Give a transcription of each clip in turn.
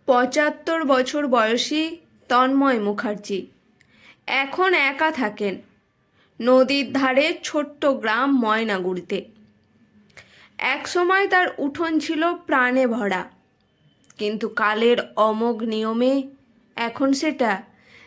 ৭৫ বছর বয়সী তন্ময় মুখার্জি এখন একা থাকেন নদীর ধারে ছোট্ট গ্রাম ময়নাগুড়িতে। একসময় তার উঠোন ছিল প্রাণে ভরা, কিন্তু কালের অমোঘ নিয়মে এখন সেটা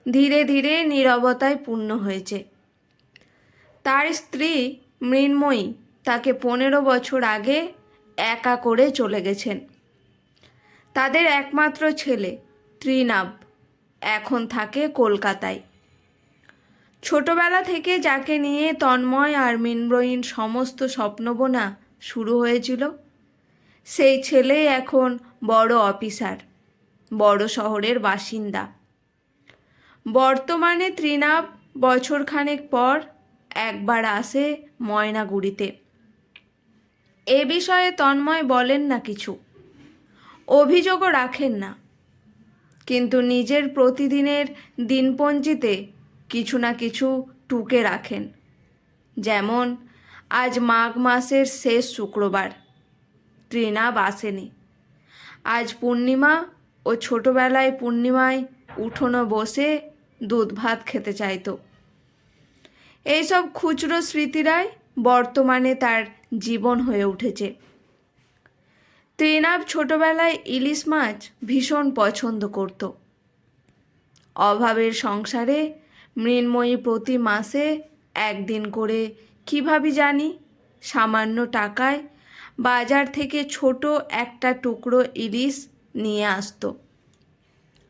ধীরে ধীরে নীরবতায় পূর্ণ হয়েছে। তার স্ত্রী মৃন্ময়ী তাকে ১৫ বছর আগে একা করে চলে গেছেন। তাদের একমাত্র ছেলে ত্রিনাভ এখন থাকে কলকাতায়। ছোটবেলা থেকে যাকে নিয়ে তন্ময় আর মৃন্ময়ীর সমস্ত স্বপ্নবোনা শুরু হয়েছিল, সেই ছেলেই এখন বড় অফিসার, বড় শহরের বাসিন্দা। বর্তমানে ত্রিনাভ বছরখানেক পর একবার আসে ময়নাগুড়িতে। এ বিষয়ে তন্ময় বলেন না কিছু, অভিযোগও রাখেন না, কিন্তু নিজের প্রতিদিনের দিনপঞ্জিতে কিছু না কিছু টুকে রাখেন। যেমন আজ মাঘ মাসের শেষ শুক্রবার, ত্রিনাভ আসেনি। আজ পূর্ণিমা, ও ছোটবেলায় পূর্ণিমায় উঠোনে বসে দুধ ভাত খেতে চাইতো। এইসব খুচরো স্মৃতিরাই বর্তমানে তার জীবন হয়ে উঠেছে। ত্রিনাভ ছোটবেলায় ইলিশ মাছ ভীষণ পছন্দ করত। অভাবের সংসারে মৃন্ময়ী প্রতি মাসে একদিন করে কীভাবে জানি সামান্য টাকায় বাজার থেকে ছোট একটা টুকরো ইলিশ নিয়ে আসতো,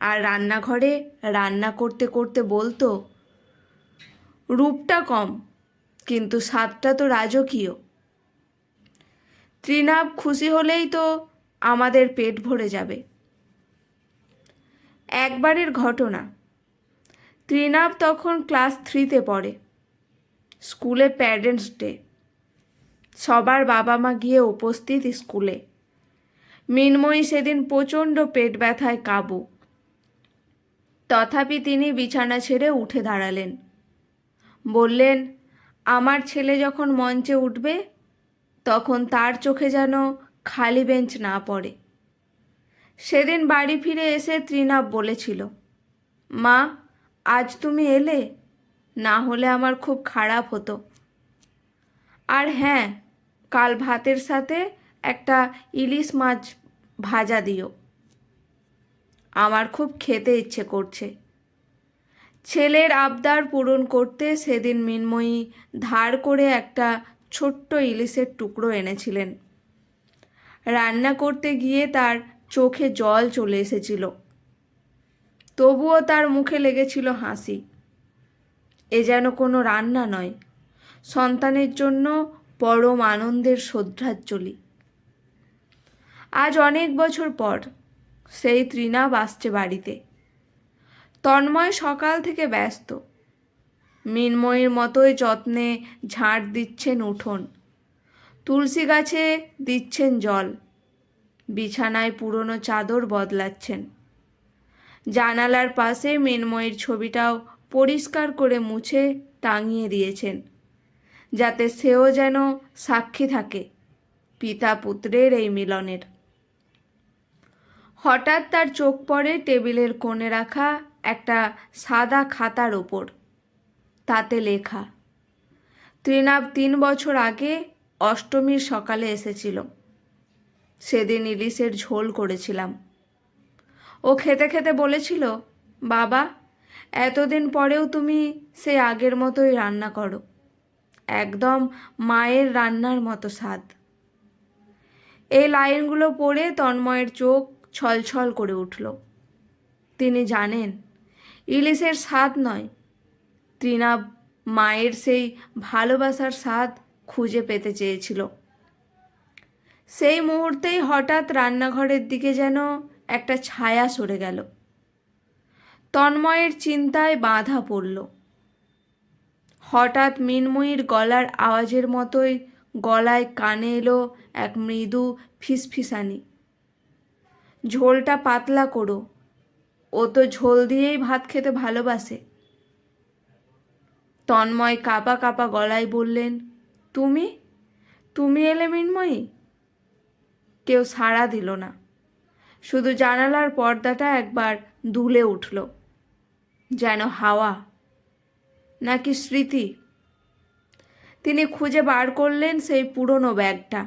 আর রান্নাঘরে রান্না করতে করতে বলতো, রূপটা কম কিন্তু স্বাদটা তো রাজকীয়। ত্রিনাভ খুশি হলেই তো আমাদের পেট ভরে যাবে। একবারের ঘটনা, ত্রিনাভ তখন ক্লাস 3-তে পড়ে। স্কুলে প্যারেন্টস ডে, সবার বাবা মা গিয়ে উপস্থিত স্কুলে। মৃন্ময়ী সেদিন প্রচণ্ড পেট ব্যথায় কাবু। তথাপি তিনি বিছানা ছেড়ে উঠে দাঁড়ালেন। বললেন, আমার ছেলে যখন মঞ্চে উঠবে তখন তার চোখে যেন খালি বেঞ্চ না পড়ে। সেদিন বাড়ি ফিরে এসে ত্রিনাভ বলেছিল, মা, আজ তুমি এলে, না হলে আমার খুব খারাপ হতো। আর হ্যাঁ, কাল ভাতের সাথে একটা ইলিশ মাছ ভাজা দিও, আমার খুব খেতে ইচ্ছে করছে। ছেলের আবদার পূরণ করতে সেদিন মৃন্ময়ী ধার করে একটা ছোট্ট ইলিশের টুকরো এনেছিলেন। রান্না করতে গিয়ে তার চোখে জল চলে এসেছিল, তবুও তার মুখে লেগেছিল হাসি। এ যেন কোনো রান্না নয়, সন্তানের জন্য পরম আনন্দের শ্রদ্ধাঞ্জলি। আজ অনেক বছর পর সেই ত্রিনাভ আসছে বাড়িতে। তন্ময় সকাল থেকে ব্যস্ত, মৃন্ময়ীর মতোই যত্নে ঝাঁট দিচ্ছেন উঠোন, তুলসী গাছে দিচ্ছেন জল, বিছানায় পুরনো চাদর বদলাচ্ছেন। জানালার পাশে মৃন্ময়ীর ছবিটাও পরিষ্কার করে মুছে টাঙিয়ে দিয়েছেন, যাতে সেও যেন সাক্ষী থাকে পিতা পুত্রের এই মিলনের। হঠাৎ তার চোখ পড়ে টেবিলের কোণে রাখা একটা সাদা খাতার ওপর। তাতে লেখা, ত্রিনাভ 3 বছর আগে অষ্টমীর সকালে এসেছিল। সেদিন ইলিশের ঝোল করেছিলাম। ও খেতে খেতে বলেছিল, বাবা, এতদিন পরেও তুমি সেই আগের মতোই রান্না করো, একদম মায়ের রান্নার মতো স্বাদ। এই লাইনগুলো পড়ে তন্ময়ের চোখ ছলছল করে উঠল। তিনি জানেন, ইলিশের স্বাদ নয়, ত্রিনাভ মায়ের সেই ভালোবাসার স্বাদ খুঁজে পেতে চেয়েছিল। সেই মুহূর্তেই হঠাৎ রান্নাঘরের দিকে যেন একটা ছায়া সরে গেল। তন্ময়ের চিন্তায় বাধা পড়ল। হঠাৎ মৃন্ময়ীর গলার আওয়াজের মতোই গলায় কানে এলো এক মৃদু ফিসফিসানি, ঝোলটা পাতলা করো, ও তো ঝোল দিয়েই ভাত খেতে ভালোবাসে। তন্ময় কাঁপা কাঁপা গলায় বললেন, তুমি তুমি এলে মৃন্ময়ী? কেউ সাড়া দিল না। শুধু জানালার পর্দাটা একবার দুলে উঠল, যেন হাওয়া নাকি স্মৃতি। তিনি খুঁজে বার করলেন সেই পুরনো ব্যাগটা,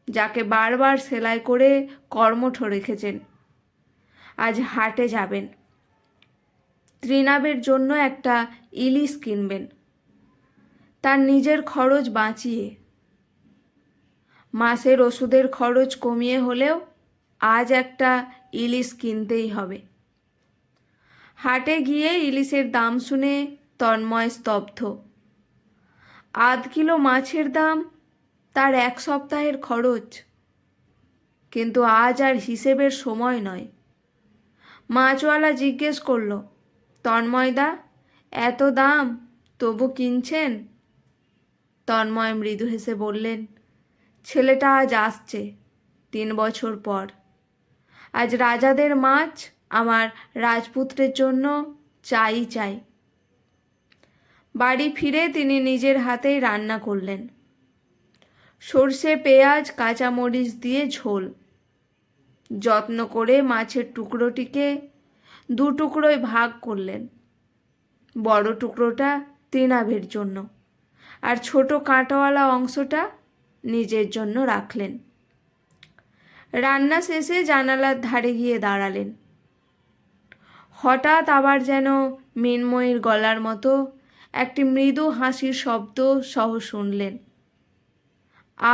যাকে বারবার সেলাই করে কর্মঠ রেখেছেন। আজ হাটে যাবেন, ত্রিনাবের জন্য একটা ইলিশ কিনবেন, তার নিজের খরচ বাঁচিয়ে। মাসের ওষুধের খরচ কমিয়ে হলেও আজ একটা ইলিশ কিনতেই হবে। হাটে গিয়ে ইলিশের দাম শুনে তন্ময় স্তব্ধ। আধ কিলো মাছের দাম তার এক সপ্তাহের খরচ। কিন্তু আজ আর হিসেবের সময় নয়। মাছওয়ালা জিজ্ঞেস করল, তন্ময়দা, এত দাম তবু কিনছেন? তন্ময় মৃদু হেসে বললেন, ছেলেটা আজ আসছে 3 বছর পর। আজ রাজাদের মাছ আমার রাজপুত্রের জন্য চাই চাই। বাড়ি ফিরে তিনি নিজের হাতেই রান্না করলেন। সর্ষে, পেঁয়াজ, কাঁচামরিচ দিয়ে ঝোল। যত্ন করে মাছের টুকরোটিকে 2 টুকরোয় ভাগ করলেন। বড় টুকরোটা ত্রিনাভের জন্য, আর ছোট কাঁটাওয়ালা অংশটা নিজের জন্য রাখলেন। রান্না শেষে জানালার ধারে গিয়ে দাঁড়ালেন। হঠাৎ আবার যেন মৃন্ময়ীর গলার মতো একটি মৃদু হাসির শব্দ সহ শুনলেন।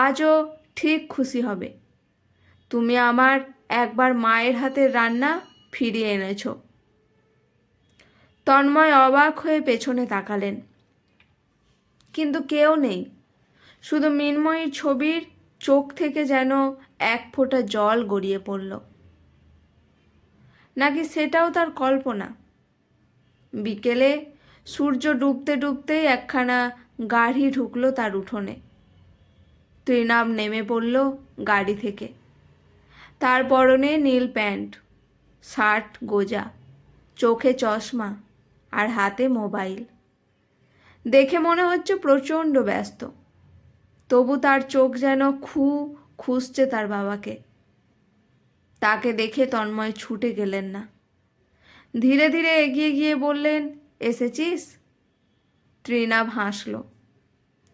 আজও ঠিক খুশি হবে, তুমি আমার একবার মায়ের হাতের রান্না ফিরিয়ে এনেছ। তন্ময় অবাক হয়ে পেছনে তাকালেন, কিন্তু কেউ নেই। শুধু মৃন্ময়ীর ছবির চোখ থেকে যেন এক ফোঁটা জল গড়িয়ে পড়ল। নাকি সেটাও তার কল্পনা? বিকেলে সূর্য ডুবতে ডুবতেই একখানা গাড়ি ঢুকলো তার উঠোনে। ত্রিনাব নেমে পড়ল গাড়ি থেকে। তার পরনে নীল প্যান্ট, শার্ট গোজা, চোখে চশমা আর হাতে মোবাইল। দেখে মনে হচ্ছে প্রচণ্ড ব্যস্ত, তবু তার চোখ যেন খুঁজছে তার বাবাকে। তাকে দেখে তন্ময় ছুটে গেলেন না, ধীরে ধীরে এগিয়ে গিয়ে বললেন, এসেছিস? ত্রিনাভ হাসল,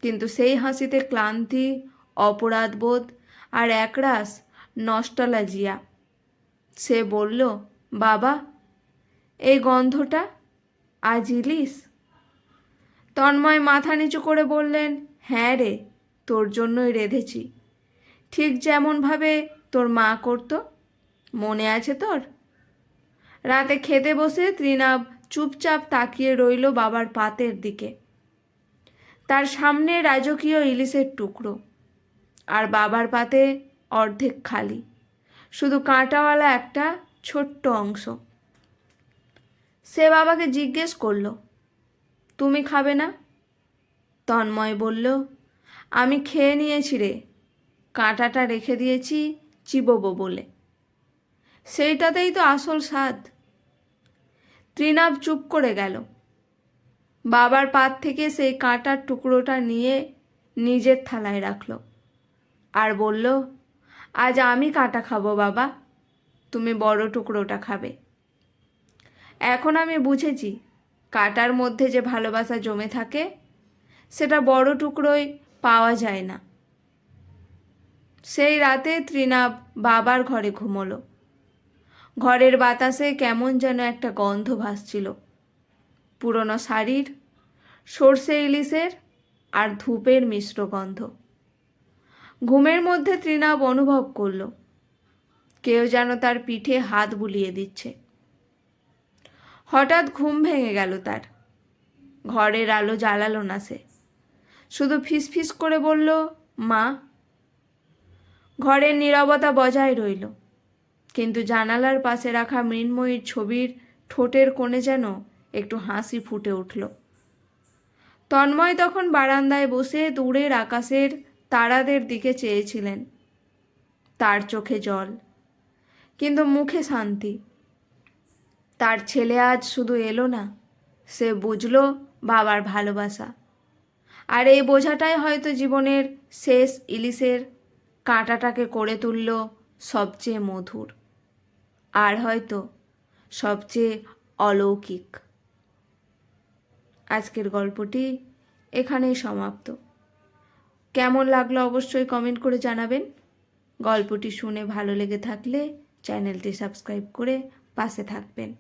কিন্তু সেই হাসিতে ক্লান্তি, অপরাধবোধ আর একরাশ নস্টালজিয়া। সে বলল, বাবা, এই গন্ধটা, আজ ইলিশ? তন্ময় মাথা নিচু করে বললেন, হ্যাঁ রে, তোর জন্যই রেঁধেছি, ঠিক যেমনভাবে তোর মা করতো, মনে আছে তোর? রাতে খেতে বসে ত্রিনাভ চুপচাপ তাকিয়ে রইল বাবার পাতের দিকে। তার সামনে রাজকীয় ইলিশের টুকরো, আর বাবার পাতে অর্ধেক খালি, শুধু কাঁটাওয়ালা একটা ছোট্ট অংশ। সে বাবাকে জিজ্ঞেস করল, তুমি খাবে না? তন্ময় বলল, আমি খেয়ে নিয়েছি রে, কাঁটাটা রেখে দিয়েছি চিবোবো বলে, সেইটাতেই তো আসল স্বাদ। ত্রিনাভ চুপ করে গেল। বাবার পাত থেকে সেই কাঁটার টুকরোটা নিয়ে নিজের থালায় রাখল আর বলল, আজ আমি কাঁটা খাবো বাবা, তুমি বড় টুকরোটা খাবে। এখন আমি বুঝেছি, কাঁটার মধ্যে যে ভালোবাসা জমে থাকে সেটা বড় টুকরোয় পাওয়া যায় না। সেই রাতে ত্রিনাভ বাবার ঘরে ঘুমোলো। ঘরের বাতাসে কেমন যেন একটা গন্ধ ভাসছিল, পুরনো শাড়ির, সর্ষে ইলিশের আর ধূপের মিশ্র গন্ধ। ঘুমের মধ্যে ত্রিনাভ অনুভব করল কেউ যেন তার পিঠে হাত বুলিয়ে দিচ্ছে। হঠাৎ ঘুম ভেঙে গেল তার। ঘরের আলো জ্বালালো না সে, শুধু ফিসফিস করে বলল, মা। ঘরের নীরবতা বজায় রইল, কিন্তু জানালার পাশে রাখা মৃন্ময়ীর ছবির ঠোঁটের কোণে যেন একটু হাসি ফুটে উঠল। তন্ময় তখন বারান্দায় বসে দূরের আকাশের তারাদের দিকে চেয়েছিলেন। তার চোখে জল, কিন্তু মুখে শান্তি। তার ছেলে আজ শুধু এলো না, সে বুঝল বাবার ভালোবাসা। আর এই বোঝাটাই হয়তো জীবনের শেষ ইলিশের কাঁটাটাকে করে তুলল সবচেয়ে মধুর। আর হয়তো সবচেয়ে অলৌকিক। আজকের গল্পটি এখানেই সমাপ্ত। কেমন লাগলো অবশ্যই কমেন্ট করে জানাবেন। গল্পটি শুনে ভালো লেগে থাকলে চ্যানেলটি সাবস্ক্রাইব করে পাশে থাকবেন।